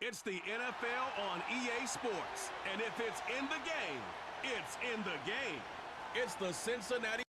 It's the NFL on EA Sports. And if it's in the game, it's in the game. It's the Cincinnati.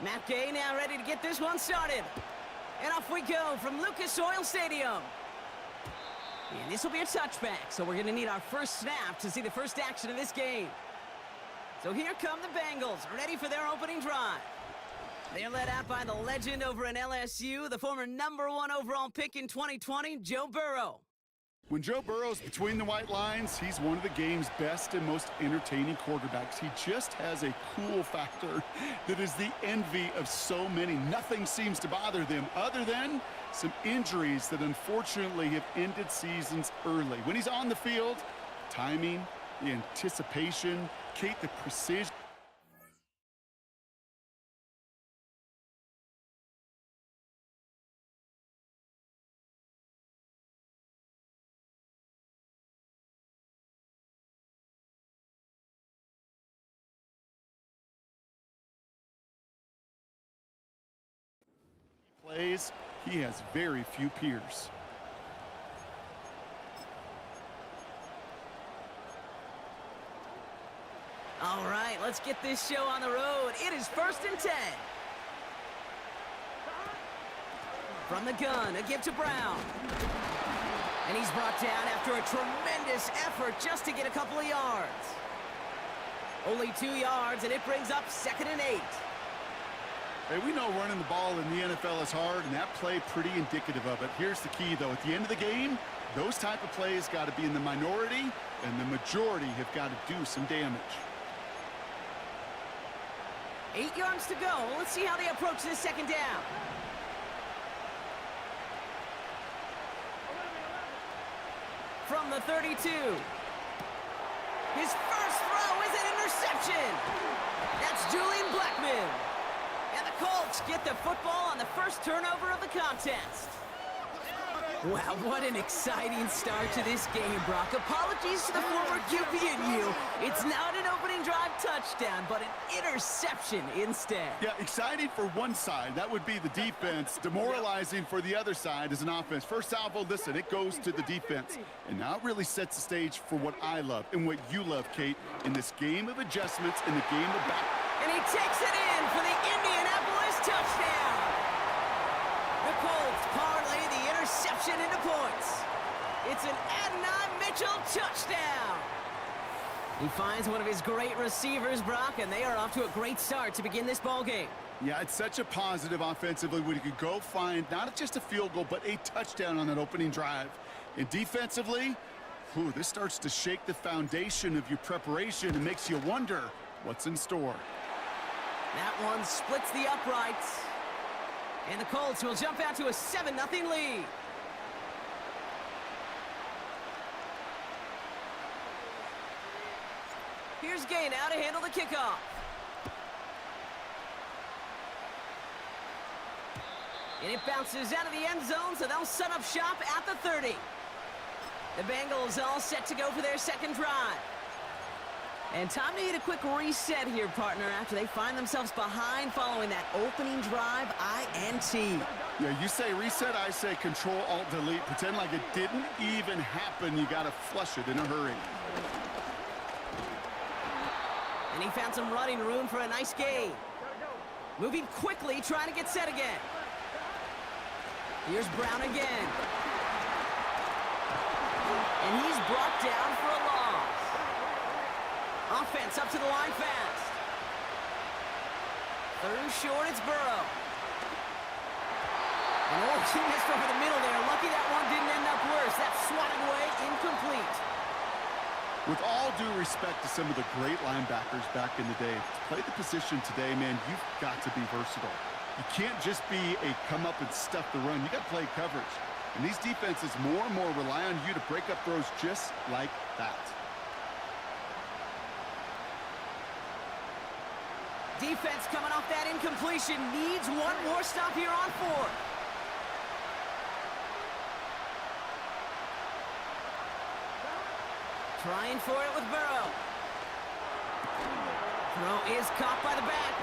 Matt Gay now ready to get this one started. And off we go from Lucas Oil Stadium. And this will be a touchback, so we're going to need our first snap to see the first action of this game. So here come the Bengals, ready for their opening drive. They're led out by the legend over in LSU, the former #1 overall pick in 2020, Joe Burrow. When Joe Burrow's between the white lines, he's one of the game's best and most entertaining quarterbacks. He just has a cool factor that is the envy of so many. Nothing seems to bother them other than some injuries that unfortunately have ended seasons early. When he's on the field, timing, the anticipation, Kate, the precision. Plays, he has very few peers. All right, let's get this show on the road. It is 1st and 10. From the gun, a give to Brown. And he's brought down after a tremendous effort just to get a couple of yards. Only 2 yards, and it brings up 2nd and 8. Hey, we know running the ball in the NFL is hard, and that play pretty indicative of it. Here's the key, though. At the end of the game, those type of plays got to be in the minority, and the majority have got to do some damage. 8 yards to go. Let's see how they approach this 2nd down. From the 32. His first throw is an interception. That's Julian Blackmon. And the Colts get the football on the first turnover of the contest. Wow, what an exciting start to this game, Brock. Apologies to the former QB and you. It's not an opening drive touchdown, but an interception instead. Yeah, exciting for one side. That would be the defense. Demoralizing for the other side as an offense. First salvo, listen, it goes to the defense. And now it really sets the stage for what I love and what you love, Kate, in this game of adjustments, in the game of back. And he takes it in for the Indianapolis touchdown. The Colts parlay the interception into points. It's an Adonai Mitchell touchdown. He finds one of his great receivers, Brock, and they are off to a great start to begin this ball game. Yeah, it's such a positive offensively when you could go find not just a field goal, but a touchdown on that opening drive. And defensively, this starts to shake the foundation of your preparation and makes you wonder what's in store. That one splits the uprights. And the Colts will jump out to a 7-0 lead. Here's Gay now to handle the kickoff. And it bounces out of the end zone, so they'll set up shop at the 30. The Bengals all set to go for their 2nd drive. And time to hit a quick reset here, partner, after they find themselves behind following that opening drive INT. Yeah, you say reset, I say Control-Alt-Delete. Pretend like it didn't even happen. You got to flush it in a hurry. And he found some running room for a nice gain. Moving quickly, trying to get set again. Here's Brown again. And he's brought down for a loss. Offense up to the line fast. Third short, it's Burrow. And oh, he missed over the middle there. Lucky that one didn't end up worse. That's swatted away, incomplete. With all due respect to some of the great linebackers back in the day, to play the position today, man, you've got to be versatile. You can't just be a come up and stuff the run. You got to play coverage. And these defenses more and more rely on you to break up throws just like that. Defense coming off that incompletion needs one more stop here on fourth. Trying for it with Burrow. Throw is caught by the back.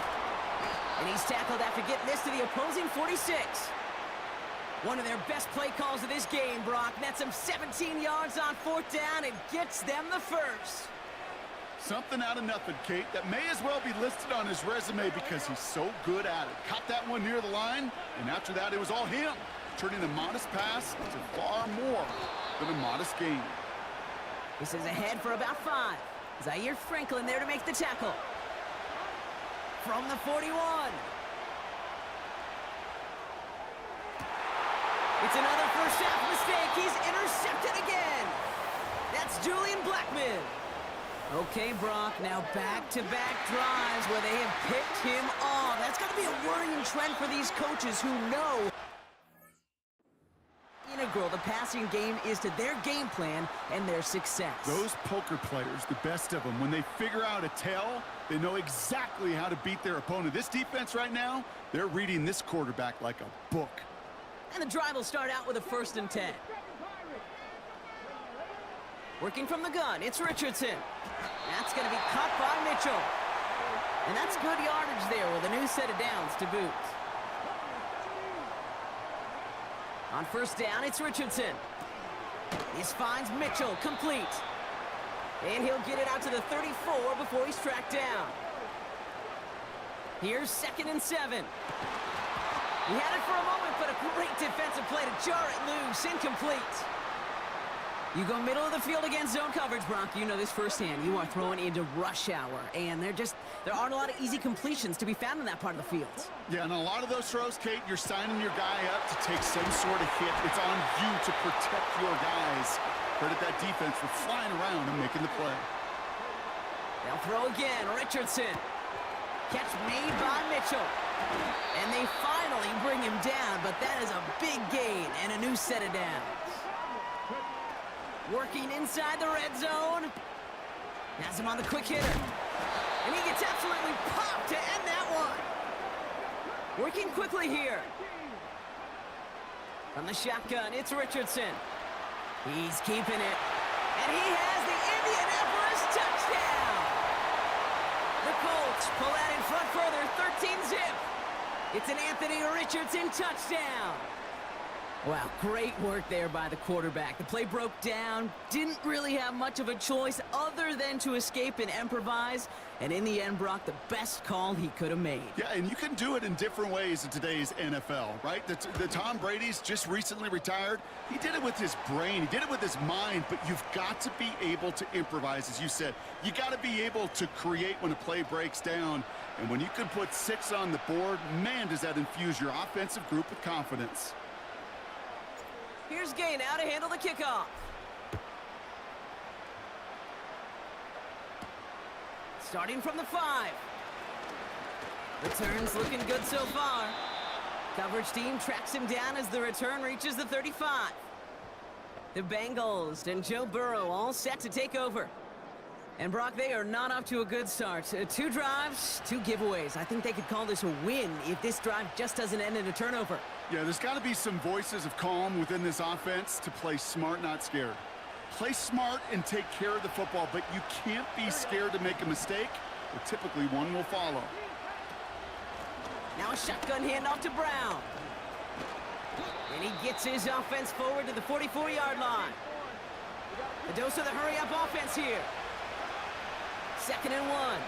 And he's tackled after getting this to the opposing 46. One of their best play calls of this game, Brock. Nets them 17 yards on fourth down and gets them the first. Something out of nothing, Kate, that may as well be listed on his resume because he's so good at it. Caught that one near the line, and after that it was all him, turning a modest pass to far more than a modest gain. This is ahead for about 5. Zaire Franklin there to make the tackle. From the 41. It's another first half mistake. He's intercepted again. That's Julian Blackman. Okay, Brock, now back-to-back drives where they have picked him off. That's got to be a worrying trend for these coaches who know integral the passing game is to their game plan and their success. Those poker players, the best of them, when they figure out a tell, they know exactly how to beat their opponent. This defense right now, they're reading this quarterback like a book. And the drive will start out with a 1st and 10. Working from the gun, it's Richardson. That's going to be caught by Mitchell. And that's good yardage there with a new set of downs to boot. On first down, it's Richardson. This finds Mitchell complete. And he'll get it out to the 34 before he's tracked down. Here's 2nd and 7. He had it for a moment, but a great defensive play to jar it loose. Incomplete. You go middle of the field against zone coverage, Brock. You know this firsthand. You are throwing into rush hour, and there aren't a lot of easy completions to be found in that part of the field. Yeah, and a lot of those throws, Kate, you're signing your guy up to take some sort of hit. It's on you to protect your guys. Credit that defense for flying around and making the play. They'll throw again. Richardson. Catch made by Mitchell. And they finally bring him down, but that is a big gain and a new set of downs. Working inside the red zone. Has him on the quick hitter. And he gets absolutely popped to end that one. Working quickly here. From the shotgun, it's Richardson. He's keeping it. And he has the Indianapolis touchdown. The Colts pull that in front further, 13-zip. It's an Anthony Richardson touchdown. Wow, great work there by the quarterback. The play broke down, didn't really have much of a choice other than to escape and improvise, and in the end, Brock, the best call he could have made. Yeah, and you can do it in different ways in today's NFL, right? The Tom Brady's just recently retired. He did it with his brain. He did it with his mind, but you've got to be able to improvise, as you said. You got to be able to create when a play breaks down, and when you can put 6 on the board, man, does that infuse your offensive group with confidence. Here's Gay now to handle the kickoff. Starting from the 5. Return's looking good so far. Coverage team tracks him down as the return reaches the 35. The Bengals and Joe Burrow all set to take over. And Brock, they are not off to a good start. 2 drives, 2 giveaways. I think they could call this a win if this drive just doesn't end in a turnover. Yeah, there's got to be some voices of calm within this offense to play smart, not scared. Play smart and take care of the football, but you can't be scared to make a mistake, or typically one will follow. Now a shotgun handoff to Brown. And he gets his offense forward to the 44-yard line. The dose of the hurry-up offense here. 2nd and 1.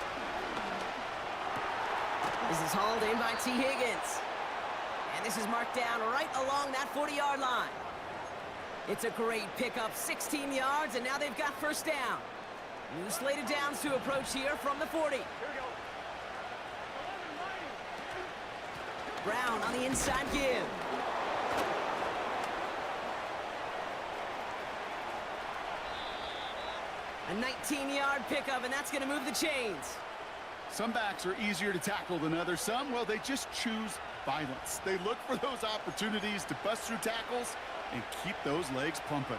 This is hauled in by T. Higgins. And this is marked down right along that 40-yard line. It's a great pickup, 16 yards, and now they've got first down. New slated downs to approach here from the 40. Brown on the inside give. A 19-yard pickup, and that's going to move the chains. Some backs are easier to tackle than others. Some, well, they just choose violence. They look for those opportunities to bust through tackles and keep those legs pumping.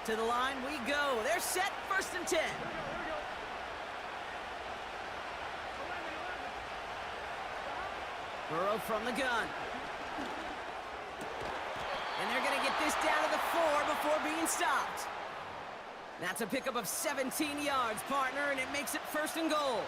To the line we go. They're set, 1st and 10. Burrow from the gun. And they're going to get this down to the 4 before being stopped. That's a pickup of 17 yards, partner, and it makes it 1st and goal.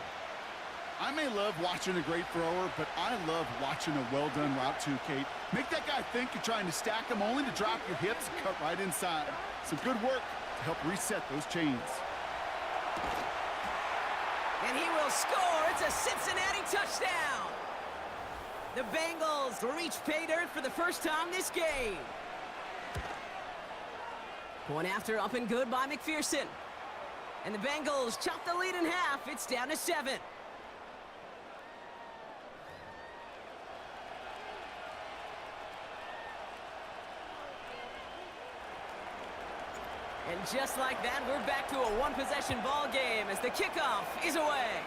I may love watching a great thrower, but I love watching a well-done route too, Kate. Make that guy think you're trying to stack him only to drop your hips and cut right inside. Some good work to help reset those chains. And he will score. It's a Cincinnati touchdown. The Bengals reach pay dirt for the first time this game. Point after, up and good by McPherson. And the Bengals chop the lead in half. It's down to 7. And just like that, we're back to a one-possession ball game as the kickoff is away.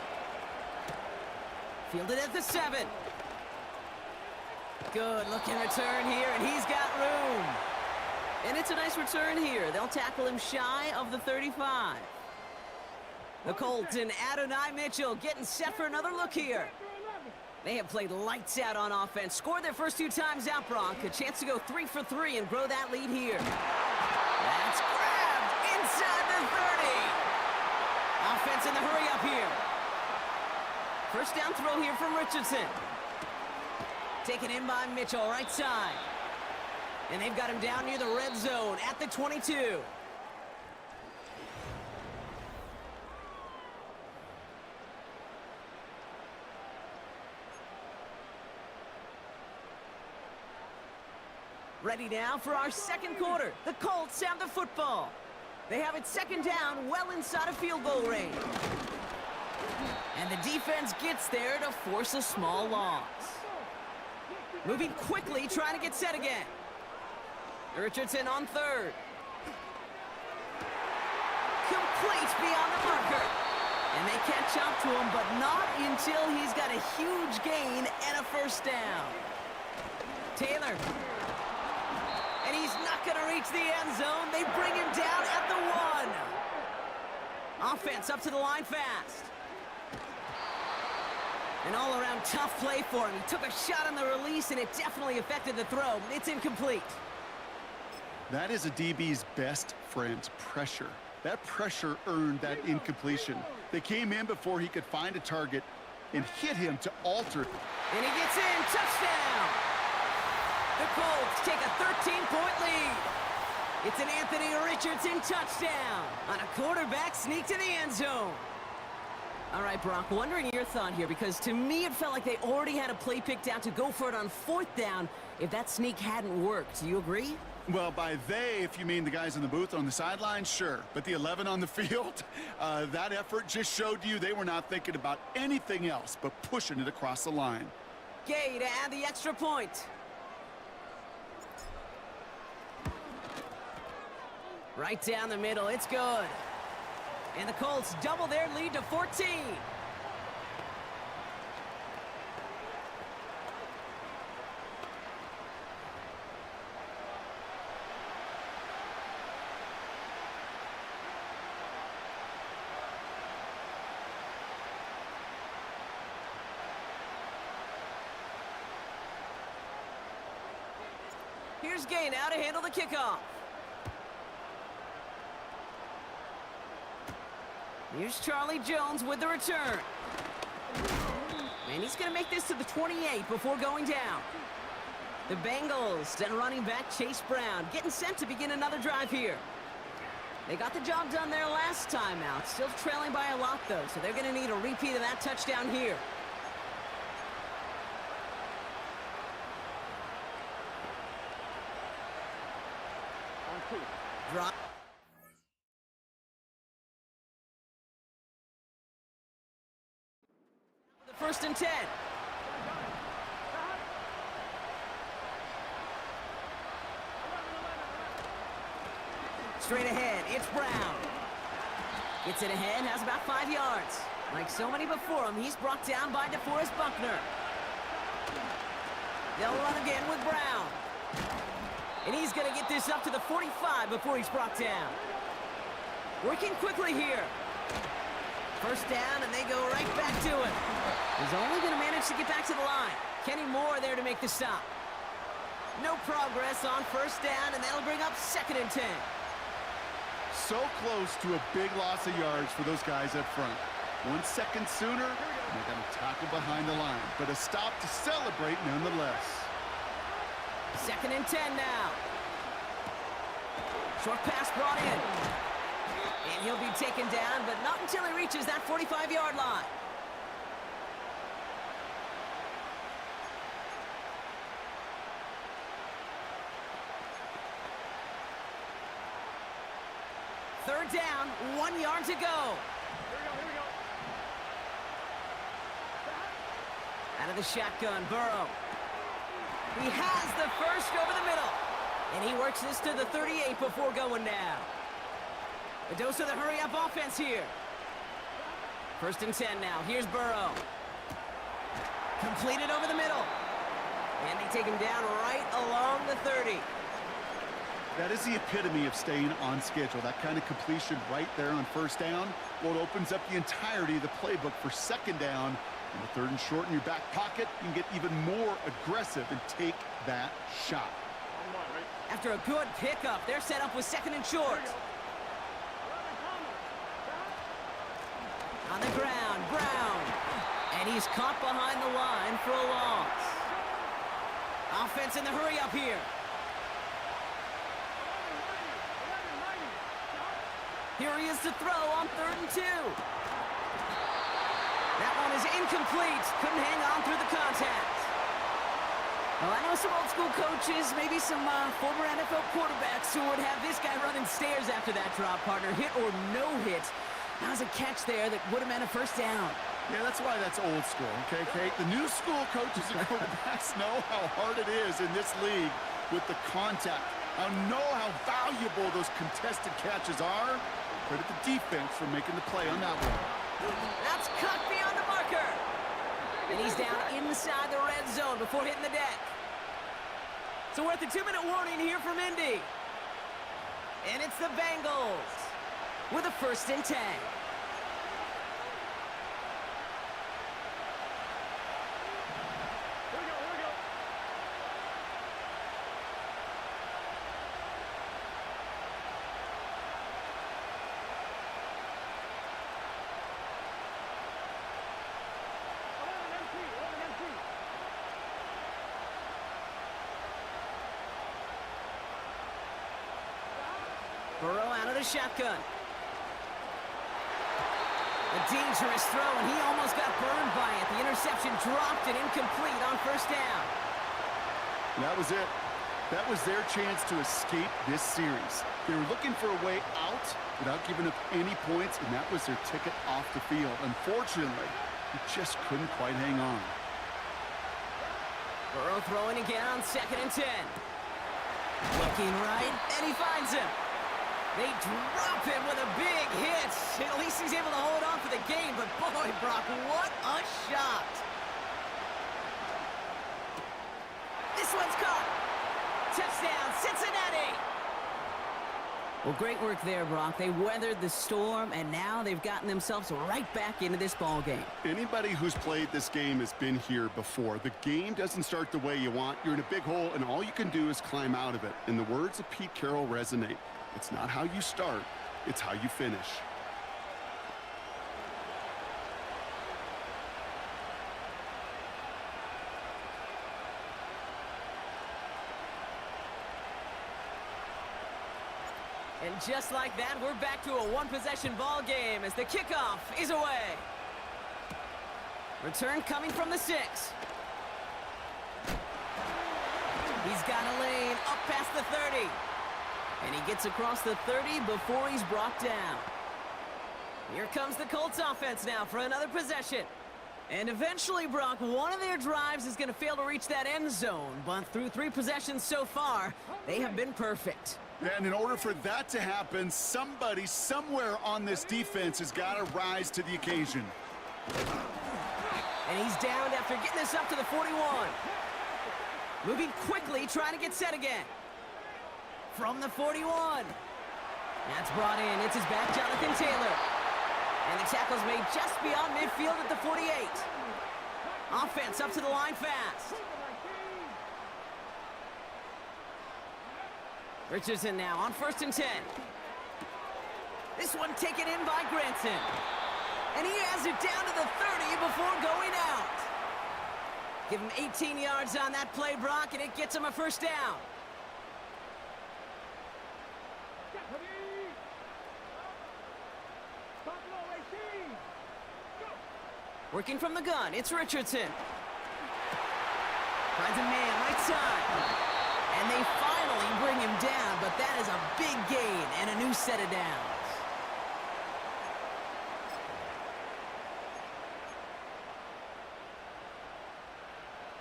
Fielded at the 7. Good looking return here, and he's got room. And it's a nice return here. They'll tackle him shy of the 35. The Colts and Adonai Mitchell getting set for another look here. They have played lights out on offense. Scored their first 2 times out, Bronk. A chance to go 3 for 3 and grow that lead here. That's grabbed inside the 30. Offense in the hurry up here. First down throw here from Richardson. Taken in by Mitchell, right side. And they've got him down near the red zone at the 22. Ready now for our second quarter. The Colts have the football. They have it 2nd down, well inside of field goal range. And the defense gets there to force a small loss. Moving quickly, trying to get set again. Richardson on 3rd. Complete beyond the marker. And they catch up to him, but not until he's got a huge gain and a first down. Taylor. And he's not going to reach the end zone. They bring him down at the 1. Offense up to the line fast. An all-around tough play for him. He took a shot on the release, and it definitely affected the throw. It's incomplete. That is a DB's best friend, pressure. That pressure earned that incompletion. They came in before he could find a target and hit him to alter. And he gets in. Touchdown! The Colts take a 13-point lead. It's an Anthony Richardson touchdown on a quarterback sneak to the end zone. All right, Brock, wondering your thought here, because to me it felt like they already had a play picked out to go for it on 4th down if that sneak hadn't worked. Do you agree? Well, by they, if you mean the guys in the booth on the sideline, sure. But the 11 on the field, that effort just showed you they were not thinking about anything else but pushing it across the line. Gay to add the extra point. Right down the middle, it's good. And the Colts double their lead to 14. Here's Gay now to handle the kickoff. Here's Charlie Jones with the return. And he's going to make this to the 28 before going down. The Bengals and running back Chase Brown getting set to begin another drive here. They got the job done there last time out. Still trailing by a lot, though, so they're going to need a repeat of that touchdown here. Drop. The 1st and 10. Straight ahead, it's Brown. Gets it ahead, has about 5 yards. Like so many before him, he's brought down by DeForest Buckner. They'll run again with Brown. And he's going to get this up to the 45 before he's brought down. Working quickly here. 1st down, and they go right back to it. He's only going to manage to get back to the line. Kenny Moore there to make the stop. No progress on 1st down, and that'll bring up 2nd and 10. So close to a big loss of yards for those guys up front. 1 second sooner, and they're going to tackle behind the line. But a stop to celebrate nonetheless. 2nd and 10 now. Short pass brought in. And he'll be taken down, but not until he reaches that 45-yard line. Third down, 1 yard to go. Here we go. Out of the shotgun, Burrow. He has the first over the middle. And he works this to the 38 before going down. A dose of the hurry-up offense here. 1st and 10 now. Here's Burrow. Completed over the middle. And they take him down right along the 30. That is the epitome of staying on schedule. That kind of completion right there on 1st down. Well, it opens up the entirety of the playbook for 2nd down. And the 3rd and short in your back pocket, you can get even more aggressive and take that shot. After a good pickup, they're set up with 2nd and short. On the ground, Brown. And he's caught behind the line for a loss. Offense in the hurry-up here. Here he is to throw on 3rd and 2. That one is incomplete. Couldn't hang on through the contact. Well, I know some old school coaches, maybe some former NFL quarterbacks who would have this guy running stairs after that drop, partner. Hit or no hit. That was a catch there that would have meant a 1st down. Yeah, that's why that's old school, okay, Kate? The new school coaches and quarterbacks know how hard it is in this league with the contact. I know how valuable those contested catches are. Credit the defense for making the play on that one. That's cut beyond the marker. And he's down inside the red zone before hitting the deck. So we're at the 2-minute warning here from Indy. And it's the Bengals with a 1st and 10. Burrow out of the shotgun. A dangerous throw, and he almost got burned by it. The interception dropped and incomplete on 1st down. That was it. That was their chance to escape this series. They were looking for a way out without giving up any points, and that was their ticket off the field. Unfortunately, he just couldn't quite hang on. Burrow throwing again on 2nd and 10. Looking right, and he finds him. They drop him with a big hit. At least he's able to hold on for the game, but boy, Brock, what a shot. This one's caught. Touchdown, Cincinnati. Well, great work there, Brock. They weathered the storm, and now they've gotten themselves right back into this ball game. Anybody who's played this game has been here before. The game doesn't start the way you want. You're in a big hole, and all you can do is climb out of it. And the words of Pete Carroll resonate. It's not how you start, it's how you finish. And just like that, we're back to a one-possession ball game as the kickoff is away. Return coming from the 6. He's got a lane up past the 30. And he gets across the 30 before he's brought down. Here comes the Colts offense now for another possession. And eventually, Brock, one of their drives is going to fail to reach that end zone. But through 3 possessions so far, they have been perfect. And in order for that to happen, somebody somewhere on this defense has got to rise to the occasion. And he's downed after getting this up to the 41. Moving quickly, trying to get set again. From the 41. That's brought in. It's his back, Jonathan Taylor. And the tackle's made just beyond midfield at the 48. Offense up to the line fast. Richardson now on 1st and 10. This one taken in by Granson. And he has it down to the 30 before going out. Give him 18 yards on that play, Brock, and it gets him a first down. Working from the gun, it's Richardson. Finds a man right side. And they finally bring him down, but that is a big gain and a new set of downs.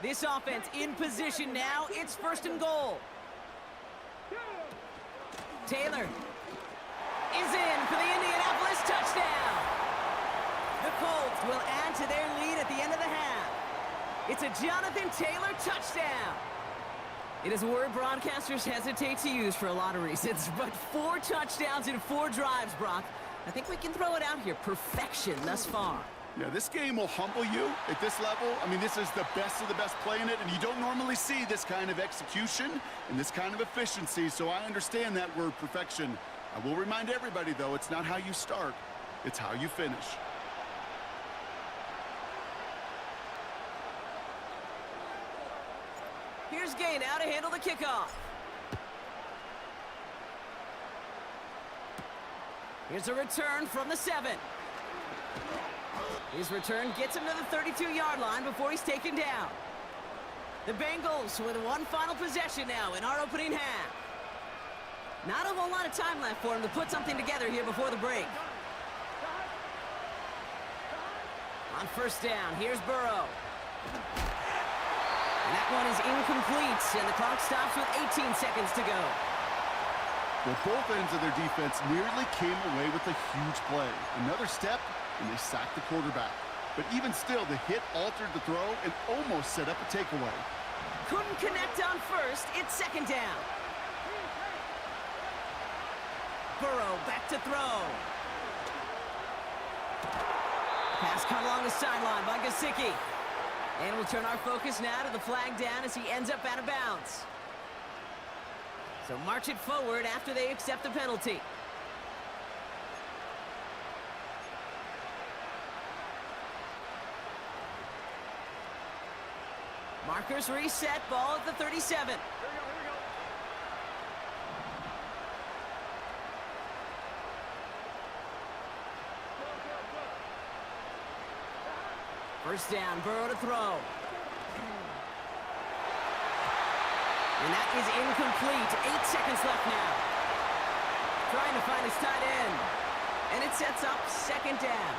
This offense in position now. It's 1st and goal. Taylor is in for the Indianapolis touchdown. The Colts will add to their lead at the end of the half. It's a Jonathan Taylor touchdown. It is a word broadcasters hesitate to use for a lot of reasons, but 4 touchdowns in 4 drives, Brock. I think we can throw it out here. Perfection thus far. Yeah, this game will humble you at this level. I mean, this is the best of the best playing it, and you don't normally see this kind of execution and this kind of efficiency, so I understand that word perfection. I will remind everybody, though, it's not how you start, it's how you finish. Here's Gay now to handle the kickoff. Here's a return from the 7. His return gets him to the 32-yard line before he's taken down. The Bengals with one final possession now in our opening half. Not a whole lot of time left for him to put something together here before the break. On 1st down, here's Burrow. And that one is incomplete, and the clock stops with 18 seconds to go. Well, both ends of their defense nearly came away with a huge play. Another step, and they sacked the quarterback. But even still, the hit altered the throw and almost set up a takeaway. Couldn't connect on 1st. It's 2nd down. Burrow back to throw. Pass caught along the sideline by Gesicki. And we'll turn our focus now to the flag down as he ends up out of bounds. So march it forward after they accept the penalty. Markers reset, ball at the 37. Here we go. First down, Burrow to throw. And that is incomplete. 8 seconds left now. Trying to find his tight end. And it sets up 2nd down.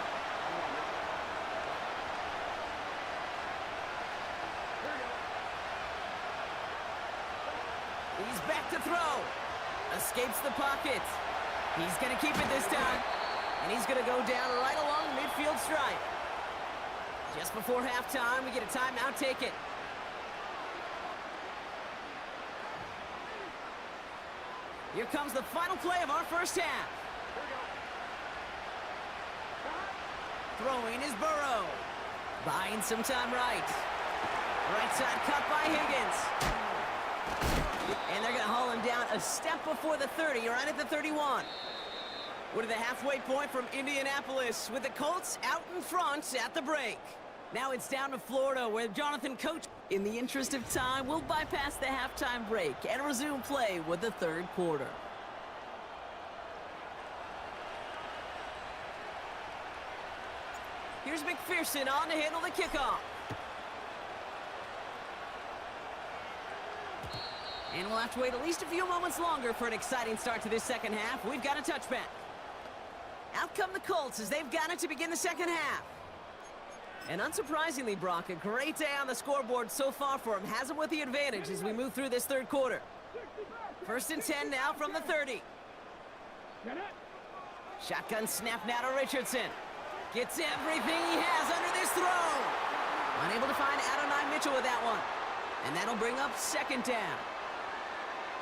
He's back to throw. Escapes the pocket. He's going to keep it this time. And he's going to go down right along the midfield stripe. Just before halftime, we get a timeout taken. Here comes the final play of our first half. Throwing is Burrow. Buying some time right. Right side cut by Higgins. And they're going to haul him down a step before the 30, right at the 31. We're to the halfway point from Indianapolis with the Colts out in front at the break. Now it's down to Florida where Jonathan Coach, in the interest of time, will bypass the halftime break and resume play with the 3rd quarter. Here's McPherson on to handle the kickoff. And we'll have to wait at least a few moments longer for an exciting start to this second half. We've got a touchback. Out come the Colts as they've got it to begin the second half. And unsurprisingly, Brock, a great day on the scoreboard so far for him. Has him with the advantage as we move through this third quarter. 1st and 10 now from the 30. Shotgun snap now to Richardson. Gets everything he has under this throw. Unable to find Adonai Mitchell with that one. And that'll bring up 2nd down.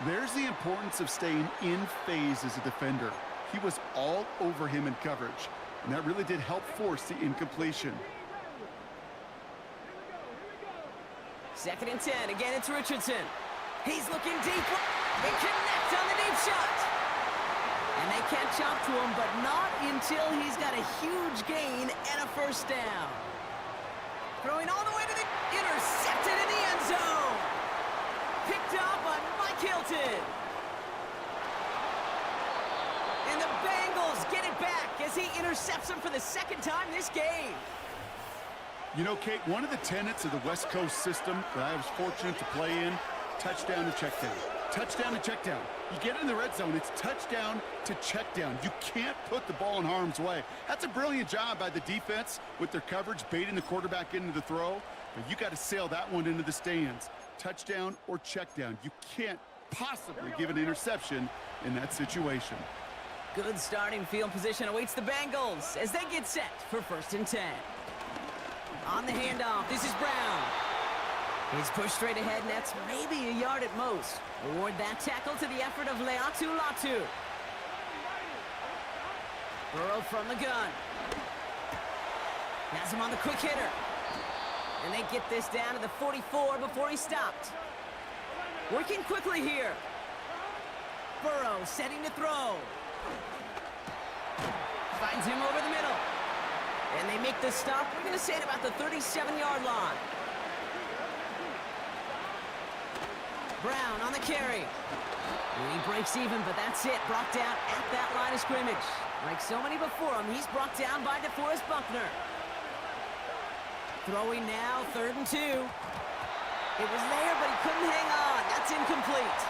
There's the importance of staying in phase as a defender. He was all over him in coverage, and that really did help force the incompletion. 2nd and 10. Again, it's Richardson. He's looking deep. They connect on the deep shot. And they catch up to him, but not until he's got a huge gain and a 1st down. Throwing all the way to the intercepted in the end zone. Picked up by Mike Hilton. And the Bengals get it back as he intercepts him for the 2nd time this game. You know, Kate, one of the tenets of the West Coast system that I was fortunate to play in, touchdown to check down. Touchdown to check down. You get in the red zone, it's touchdown to check down. You can't put the ball in harm's way. That's a brilliant job by the defense with their coverage, baiting the quarterback into the throw. But you got to sail that one into the stands. Touchdown or check down. You can't possibly give an interception in that situation. Good starting field position awaits the Bengals as they get set for 1st and 10. On the handoff, this is Brown. He's pushed straight ahead, and that's maybe a yard at most. Award that tackle to the effort of Leatu Latu. Burrow from the gun. Has him on the quick hitter. And they get this down to the 44 before he stopped. Working quickly here. Burrow setting to throw. Finds him over the middle. And they make the stop, we're going to say at about the 37-yard line. Brown on the carry. And he breaks even, but that's it. Brought down at that line of scrimmage. Like so many before him, he's brought down by DeForest Buckner. Throwing now, 3rd and 2. It was there, but he couldn't hang on. That's incomplete.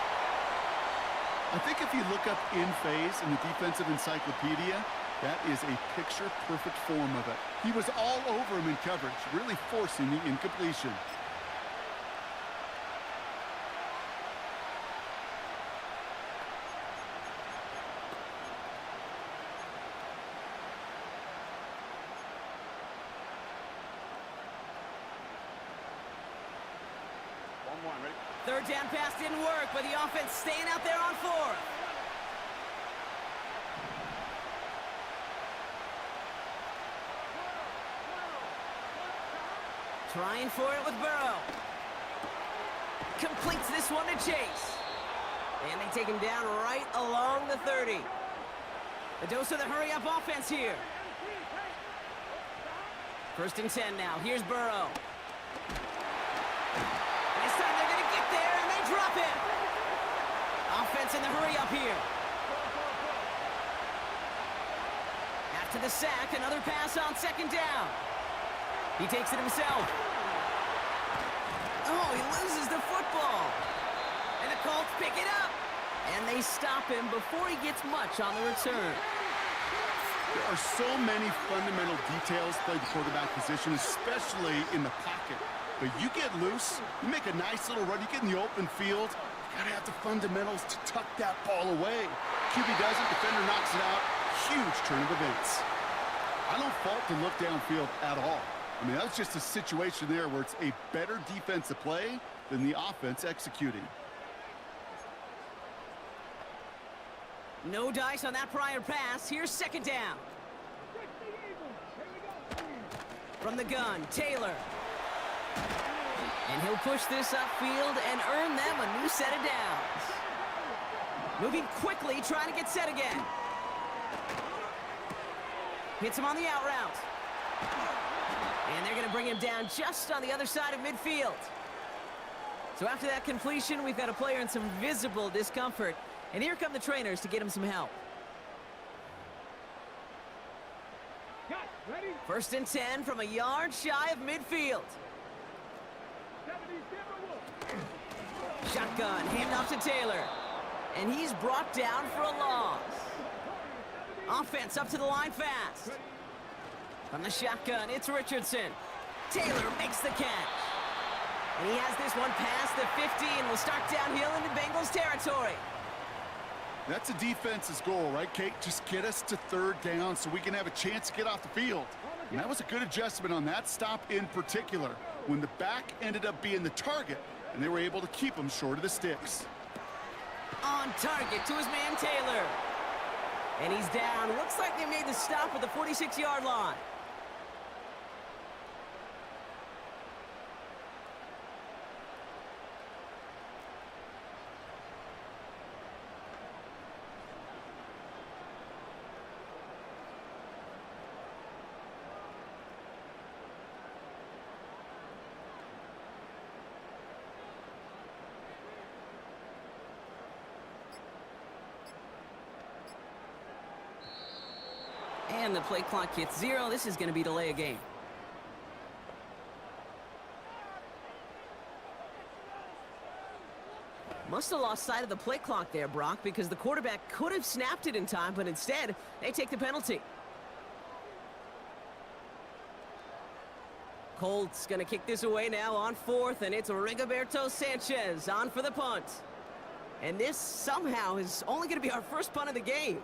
I think if you look up in phase in the defensive encyclopedia, that is a picture-perfect form of it. He was all over him in coverage, really forcing the incompletion. Ready? 3rd down pass didn't work, but the offense staying out there on 4th. Trying for it with Burrow. Completes this one to Chase. And they take him down right along the 30. A dose of the hurry-up offense here. 1st and 10 now. Here's Burrow. This time they're going to get there, and they drop it. Offense in the hurry-up here. After the sack, another pass on 2nd down. He takes it himself. Oh, he loses the football. And the Colts pick it up. And they stop him before he gets much on the return. There are so many fundamental details playing the quarterback position, especially in the pocket. But you get loose, you make a nice little run, you get in the open field, you gotta have the fundamentals to tuck that ball away. QB doesn't, defender knocks it out. Huge turn of events. I don't fault the look downfield at all. I mean, that's just a situation there where it's a better defensive play than the offense executing. No dice on that prior pass. Here's 2nd down. From the gun, Taylor. And he'll push this upfield and earn them a new set of downs. Moving quickly, trying to get set again. Hits him on the out route. And they're going to bring him down just on the other side of midfield. So after that completion, we've got a player in some visible discomfort. And here come the trainers to get him some help. Cut. Ready? First and 10 from a yard shy of midfield. Shotgun, handoff to Taylor. And he's brought down for a loss. Offense up to the line fast. From the shotgun, it's Richardson. Taylor makes the catch. And he has this one past the 50 and will start downhill into Bengals territory. That's a defense's goal, right, Kate? Just get us to third down so we can have a chance to get off the field. And that was a good adjustment on that stop in particular, when the back ended up being the target, and they were able to keep him short of the sticks. On target to his man Taylor. And he's down. Looks like they made the stop at the 46-yard line. And the play clock hits 0. This is going to be delay a game. Must have lost sight of the play clock there, Brock, because the quarterback could have snapped it in time, but instead, they take the penalty. Colts going to kick this away now on 4th, and it's Rigoberto Sanchez on for the punt. And this somehow is only going to be our first punt of the game.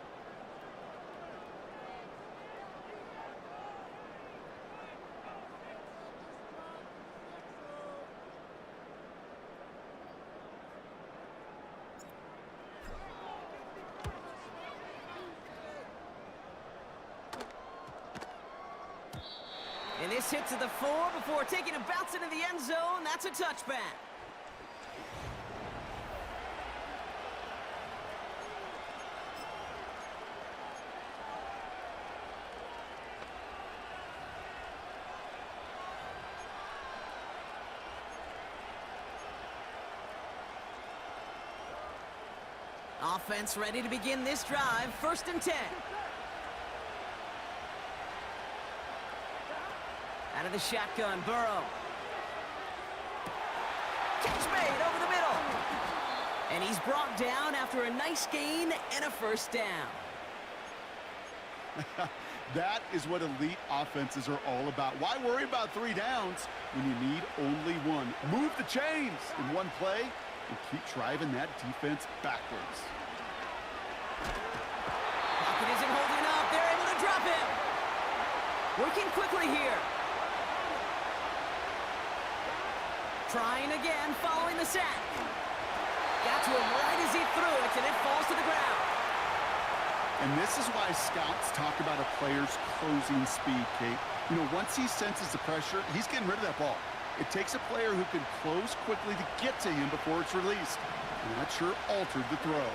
And this hits at the 4 before taking a bounce into the end zone. That's a touchback. Offense ready to begin this drive. First and 10. Out of the shotgun, Burrow. Catch made over the middle. And he's brought down after a nice gain and a first down. That is what elite offenses are all about. Why worry about 3 downs when you need only 1? Move the chains in one play and keep driving that defense backwards. Pocket isn't holding up. They're able to drop him. Working quickly here. Trying again, following the sack. Got to him right as he threw it, and it falls to the ground. And this is why scouts talk about a player's closing speed, Kate. You know, once he senses the pressure, he's getting rid of that ball. It takes a player who can close quickly to get to him before it's released. And that sure altered the throw.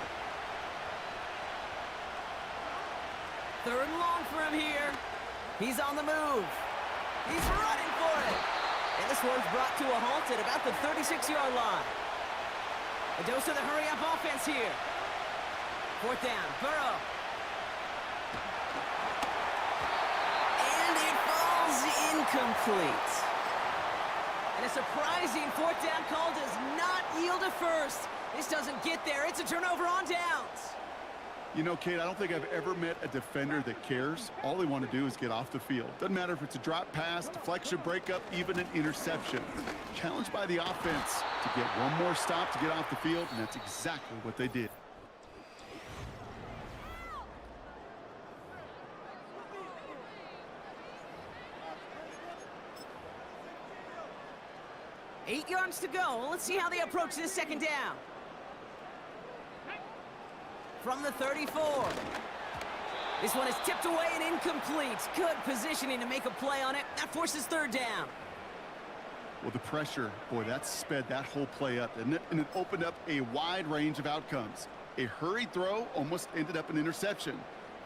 3rd and long for him here. He's on the move. He's running for it. And this one's brought to a halt at about the 36-yard line. A dose of the hurry-up offense here. 4th down, Burrow. And it falls incomplete. And a surprising 4th down call does not yield a first. This doesn't get there. It's a turnover on downs. You know, Kate, I don't think I've ever met a defender that cares. All they want to do is get off the field. Doesn't matter if it's a drop pass, deflection, breakup, even an interception. Challenged by the offense to get one more stop to get off the field, and that's exactly what they did. Eight yards to go. Let's see how they approach this 2nd down. From the 34. This one is tipped away and incomplete. Good positioning to make a play on it. That forces 3rd down. Well, the pressure, boy, that sped that whole play up, didn't it? And it opened up a wide range of outcomes. A hurried throw almost ended up an interception.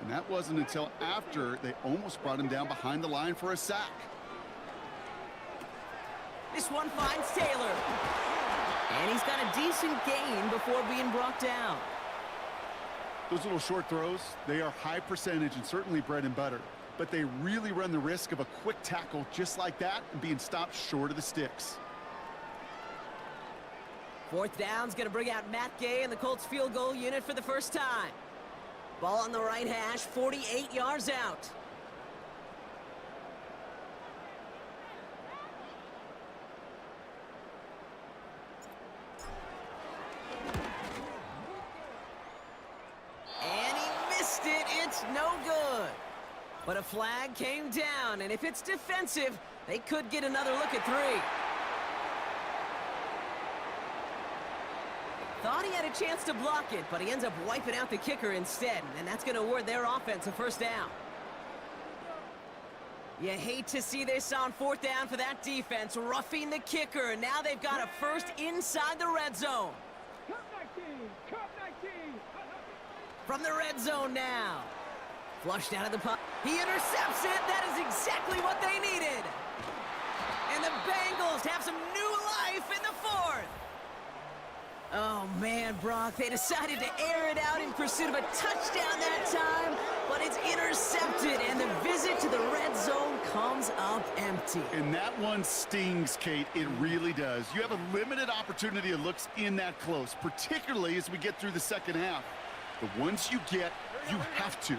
And that wasn't until after they almost brought him down behind the line for a sack. This one finds Taylor. And he's got a decent gain before being brought down. Those little short throws, they are high percentage and certainly bread and butter. but they really run the risk of a quick tackle just like that and being stopped short of the sticks. Fourth down's going to bring out Matt Gay and the Colts field goal unit for the first time. Ball on the right hash, 48 yards out. And he missed it. It's no good. But a flag came down, and if it's defensive, they could get another look at 3. Thought he had a chance to block it, but he ends up wiping out the kicker instead, and that's going to award their offense a first down. You hate to see this on fourth down for that defense, roughing the kicker, and now they've got a first inside the red zone. From the red zone now. Flushed out of the puck. He intercepts it. That is exactly what they needed. And the Bengals have some new life in the fourth. Oh, man, Brock, they decided to air it out in pursuit of a touchdown that time, but it's intercepted, and the visit to the red zone comes up empty. And that one stings, Kate. It really does. You have a limited opportunity of looks in that close, particularly as we get through the second half. But once you get, you have to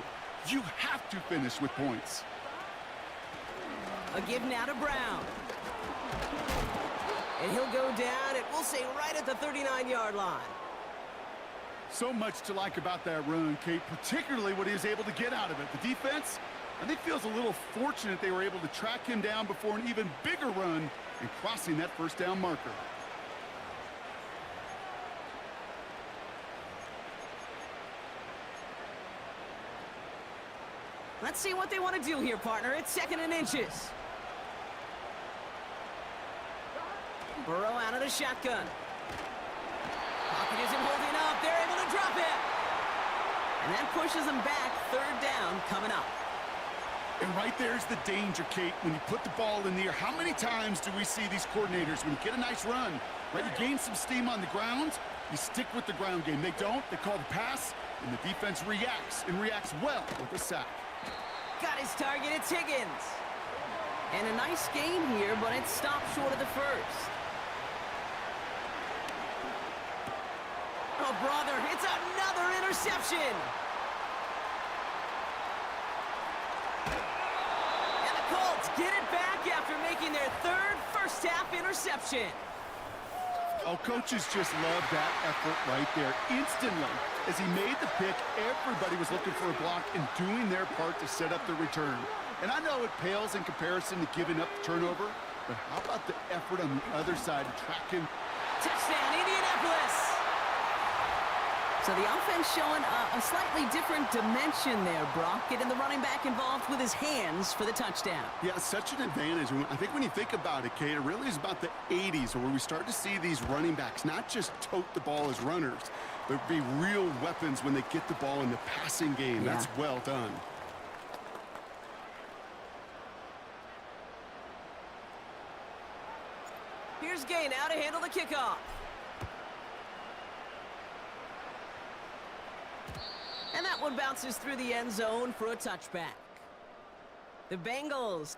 finish with points. A give now to Brown. And he'll go down, and we'll say right at the 39-yard line. So much to like about that run, Kate, particularly what he was able to get out of it. The defense, I think, feels a little fortunate they were able to track him down before an even bigger run and crossing that first down marker. Let's see what they want to do here, partner. It's 2nd and inches. Burrow out of the shotgun. Pocket isn't holding up. They're able to drop it. And that pushes them back. 3rd down coming up. And right there's the danger, Kate. When you put the ball in the air, how many times do we see these coordinators, when you get a nice run, right, you gain some steam on the ground, you stick with the ground game. They don't. They call the pass, and the defense reacts, and reacts well with a sack. Got his target. It's Higgins. And a nice gain here, but it's stopped short of the first. Oh, brother, it's another interception. And the Colts get it back after making their 3rd first-half interception. Oh, coaches just love that effort right there. Instantly, as he made the pick, everybody was looking for a block and doing their part to set up the return. And I know it pales in comparison to giving up the turnover, but how about the effort on the other side to track him? Touchdown, Indianapolis. So the offense showing a slightly different dimension there, Brock, getting the running back involved with his hands for the touchdoal. Yeah, such an advantage. I think when you think about it, Kate, it really is about the 80s where we start to see these running backs not just tote the ball as runners, but be real weapons when they get the ball in the passing game. Yeah. That's well done. Here's Gay now to handle the kickoff. And that one bounces through the end zone for a touchback. The Bengals.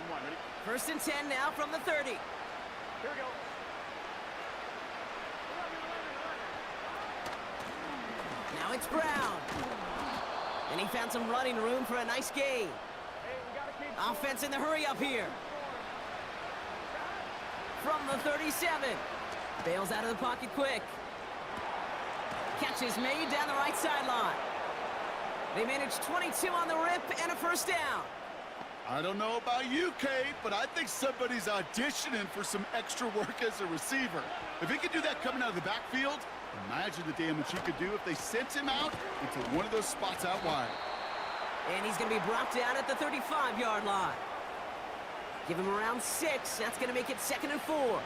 Ready? 1st and 10 now from the 30. Here we go. Now it's Brown. And he found some running room for a nice gain. Offense in the hurry up here. From the 37. Bails out of the pocket quick. Catch is made down the right sideline. They managed 22 on the rip and a first down. I don't know about you, Kate, but I think somebody's auditioning for some extra work as a receiver. If he could do that coming out of the backfield, imagine the damage he could do if they sent him out into one of those spots out wide. And he's going to be brought down at the 35-yard line. Give him around 6. That's going to make it 2nd and 4.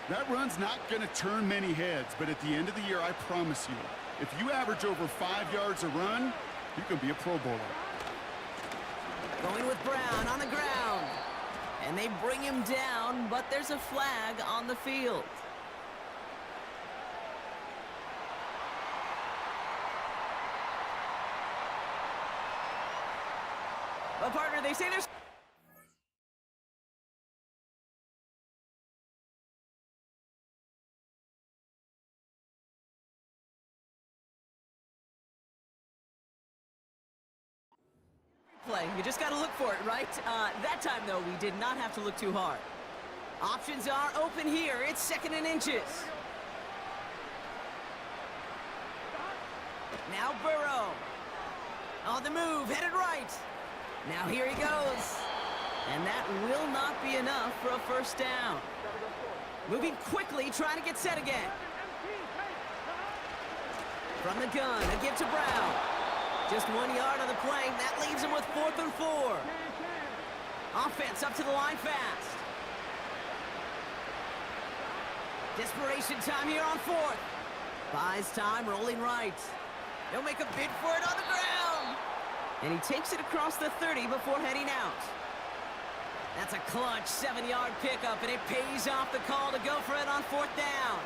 That run's not going to turn many heads, but at the end of the year, I promise you, if you average over 5 yards a run, you can be a Pro Bowler. Going with Brown on the ground. And they bring him down, but there's a flag on the field. But partner, they say there's... play. You just got to look for it, right? That time, though, we did not have to look too hard. Options are open here. It's 2nd and inches. Now Burrow. On the move, headed right. Now here he goes. And that will not be enough for a first down. Moving quickly, trying to get set again. From the gun, a give to Brown. Just 1 yard on the play. That leaves him with 4th and 4. Offense up to the line fast. Desperation time here on 4th. Buys time, rolling right. He'll make a bid for it on the ground. And he takes it across the 30 before heading out. That's a clutch 7-yard pickup, and it pays off the call to go for it on 4th down.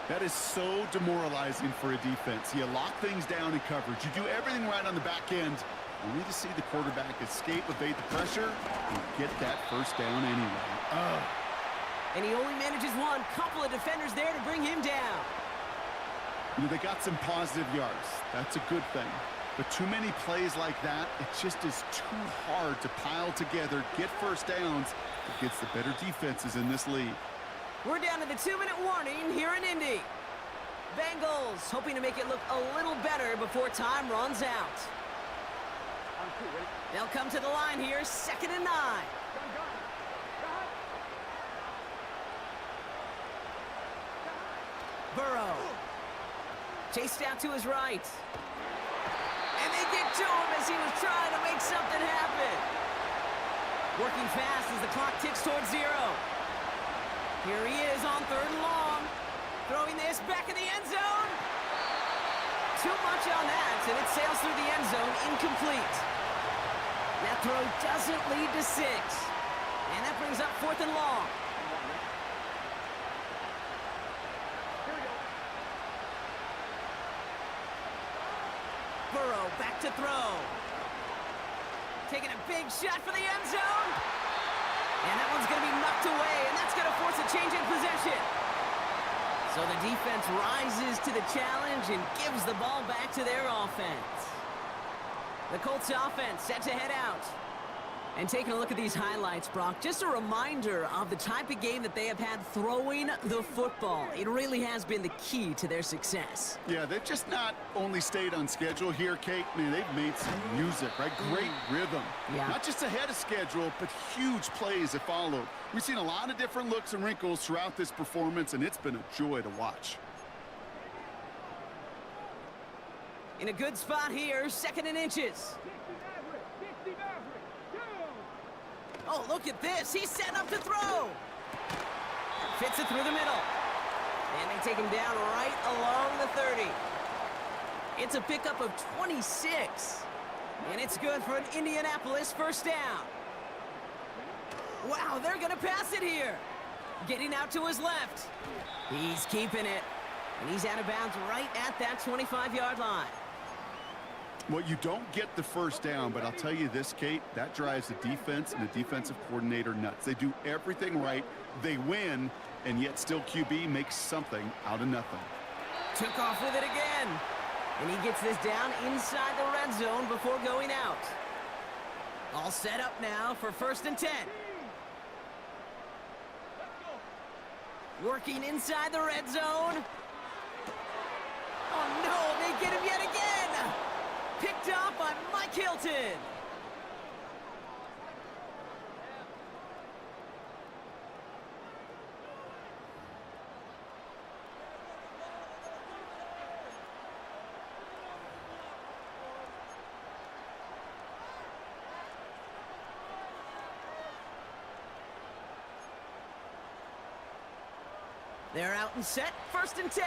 That is so demoralizing for a defense. You lock things down in coverage. You do everything right on the back end, only to see the quarterback escape, evade the pressure, and get that first down anyway. And he only manages one. Couple of defenders there to bring him down. You know, they got some positive yards. That's a good thing. But too many plays like that, it just is too hard to pile together, get first downs against the better defenses in this league. We're down to the 2-minute warning here in Indy. Bengals hoping to make it look a little better before time runs out. They'll come to the line here, 2nd and 9. Burrow. Chased out to his right. And they get to him as he was trying to make something happen. Working fast as the clock ticks towards 0. Here he is on 3rd and long. Throwing this back in the end zone. Too much on that, and it sails through the end zone, incomplete. That throw doesn't lead to 6. And that brings up 4th and long. Burrow back to throw. Taking a big shot for the end zone. And that one's going to be knocked away, and that's going to force a change in possession. So the defense rises to the challenge and gives the ball back to their offense. The Colts offense set to head out. And taking a look at these highlights, Brock, just a reminder of the type of game that they have had throwing the football. It really has been the key to their success. Yeah, they've just not only stayed on schedule here, Kate. I mean, they've made some music, right? Great rhythm. Yeah. Not just ahead of schedule, but huge plays that followed. We've seen a lot of different looks and wrinkles throughout this performance, and it's been a joy to watch. In a good spot here, 2nd and inches. Oh, look at this. He's set up to throw. Fits it through the middle. And they take him down right along the 30. It's a pickup of 26. And it's good for an Indianapolis first down. Wow, they're going to pass it here. Getting out to his left. He's keeping it. And he's out of bounds right at that 25-yard line. Well, you don't get the first down, but I'll tell you this, Kate, that drives the defense and the defensive coordinator nuts. They do everything right, they win, and yet still QB makes something out of nothing. Took off with it again. And he gets this down inside the red zone before going out. All set up now for 1st and 10. Working inside the red zone. Oh, no, they get him yet again. Picked off by Mike Hilton. They're out and set, 1st and 10.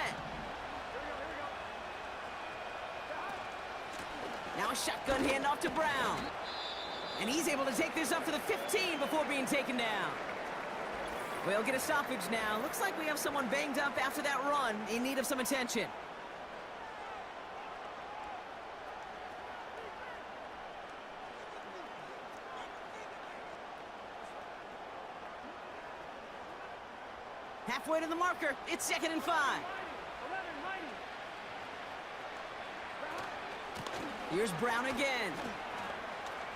Now a shotgun handoff to Brown. And he's able to take this up to the 15 before being taken down. We'll get a stoppage now. Looks like we have someone banged up after that run, in need of some attention. Halfway to the marker. It's 2nd and 5. Here's Brown again.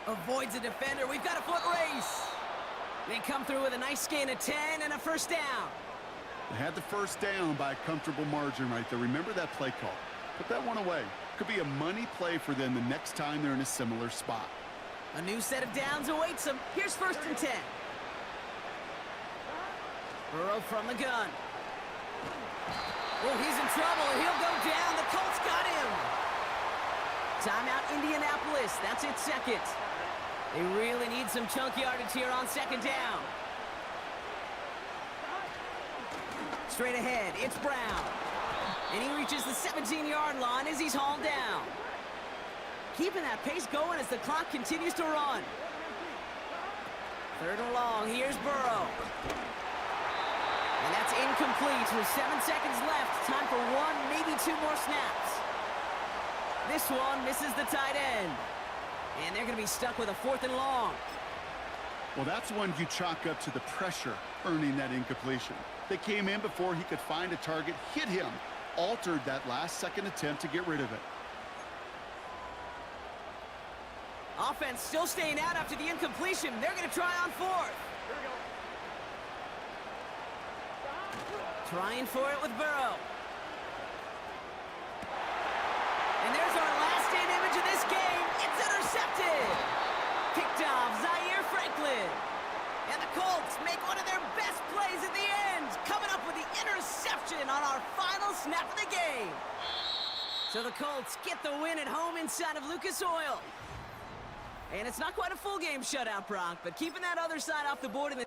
Avoids a defender. We've got a foot race. They come through with a nice gain of 10 and a first down. They had the first down by a comfortable margin right there. Remember that play call. Put that one away. Could be a money play for them the next time they're in a similar spot. A new set of downs awaits them. Here's 1st and 10. Burrow from the gun. Oh, he's in trouble. He'll go down. The Colts got him. Timeout, Indianapolis. That's its 2nd. They really need some chunk yardage here on 2nd down. Straight ahead, it's Brown. And he reaches the 17-yard line as he's hauled down. Keeping that pace going as the clock continues to run. 3rd and long, here's Burrow. And that's incomplete with 7 seconds left. Time for 1, maybe 2 more snaps. This one misses the tight end. And they're going to be stuck with a 4th and long. Well, that's one you chalk up to the pressure earning that incompletion. They came in before he could find a target, hit him, altered that last-second attempt to get rid of it. Offense still staying out after the incompletion. They're going to try on 4th. Trying for it with Burrow. And there's our last-in image of this game. It's intercepted. Picked off Zaire Franklin. And the Colts make one of their best plays at the end, coming up with the interception on our final snap of the game. So the Colts get the win at home inside of Lucas Oil. And it's not quite a full game shutout, Brock, but keeping that other side off the board in the